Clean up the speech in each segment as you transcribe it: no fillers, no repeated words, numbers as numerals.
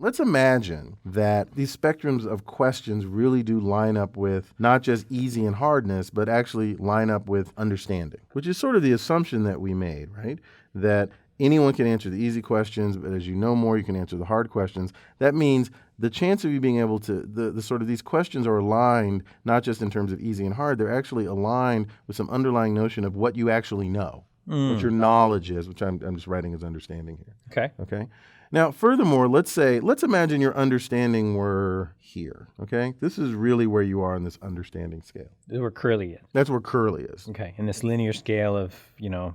let's imagine that these spectrums of questions really do line up with not just easy and hardness, but actually line up with understanding, which is sort of the assumption that we made, right? That anyone can answer the easy questions, but as you know more, you can answer the hard questions. That means the chance of you being able to, the sort of these questions are aligned, not just in terms of easy and hard, they're actually aligned with some underlying notion of what you actually know, what your knowledge is, which I'm just writing as understanding here. Okay. Now, furthermore, let's imagine your understanding were here, okay? This is really where you are in this understanding scale. This is where Curly is. That's where Curly is. Okay, in this linear scale of,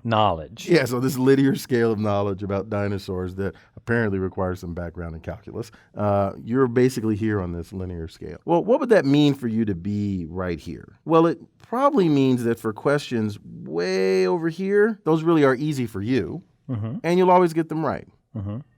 knowledge. Yeah, so this linear scale of knowledge about dinosaurs that apparently requires some background in calculus, you're basically here on this linear scale. Well, what would that mean for you to be right here? Well, it probably means that for questions way over here, those really are easy for you, and you'll always get them right.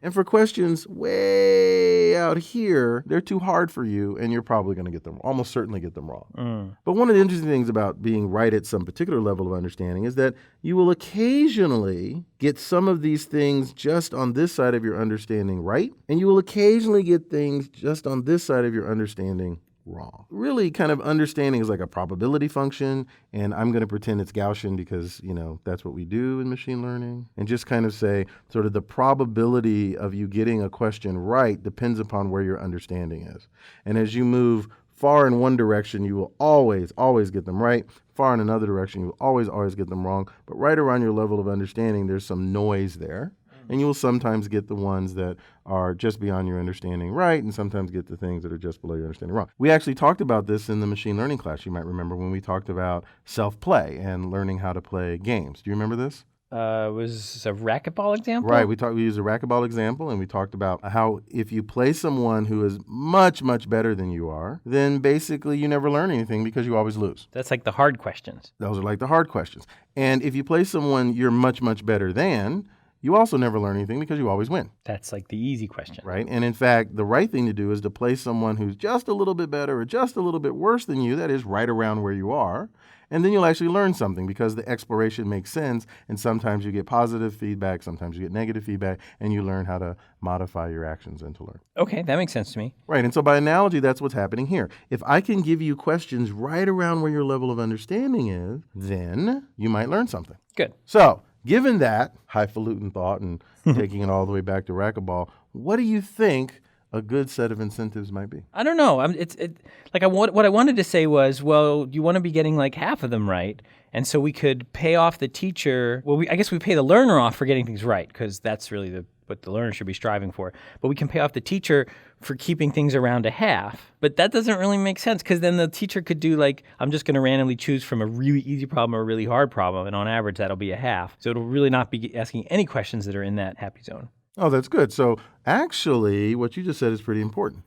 And for questions way out here, they're too hard for you, and you're probably going to get them, almost certainly get them wrong. But one of the interesting things about being right at some particular level of understanding is that you will occasionally get some of these things just on this side of your understanding right, and you will occasionally get things just on this side of your understanding wrong. Really, kind of understanding is like a probability function, and I'm going to pretend it's Gaussian because, that's what we do in machine learning, and just kind of say sort of the probability of you getting a question right depends upon where your understanding is. And as you move far in one direction, you will always get them right. Far in another direction, you will always get them wrong. But right around your level of understanding, there's some noise there. And you will sometimes get the ones that are just beyond your understanding right, and sometimes get the things that are just below your understanding wrong. We actually talked about this in the machine learning class, you might remember, when we talked about self-play and learning how to play games. Do you remember this? Was a racquetball example? Right. We used a racquetball example, and we talked about how if you play someone who is much, much better than you are, then basically you never learn anything because you always lose. That's like the hard questions. Those are like the hard questions. And if you play someone you're much, much better than, you also never learn anything because you always win. That's like the easy question. Right. And in fact, the right thing to do is to play someone who's just a little bit better or just a little bit worse than you, that is right around where you are. And then you'll actually learn something because the exploration makes sense. And sometimes you get positive feedback, sometimes you get negative feedback, and you learn how to modify your actions and to learn. Okay, that makes sense to me. Right. And so by analogy, that's what's happening here. If I can give you questions right around where your level of understanding is, then you might learn something. Good. So, given that highfalutin thought and taking it all the way back to racquetball, what do you think a good set of incentives might be? I don't know. What I wanted to say was, well, you want to be getting like half of them right, and so we could pay off the teacher. Well, I guess we pay the learner off for getting things right because that's really what the learner should be striving for. But we can pay off the teacher for keeping things around a half. But that doesn't really make sense because then the teacher could do I'm just going to randomly choose from a really easy problem or a really hard problem, and on average that'll be a half. So it'll really not be asking any questions that are in that happy zone. Oh, that's good. So actually, what you just said is pretty important.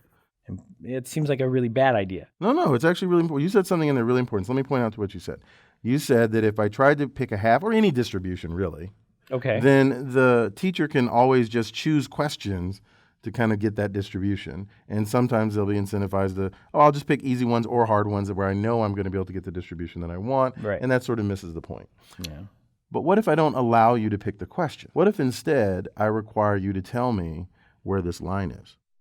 It seems like a really bad idea. No, it's actually really important. You said something in there really important. So let me point out to what you said. You said that if I tried to pick a half, or any distribution really, okay, then the teacher can always just choose questions to kind of get that distribution. And sometimes they'll be incentivized I'll just pick easy ones or hard ones where I know I'm going to be able to get the distribution that I want. Right. And that sort of misses the point. Yeah. But what if I don't allow you to pick the question? What if instead I require you to tell me where this line is?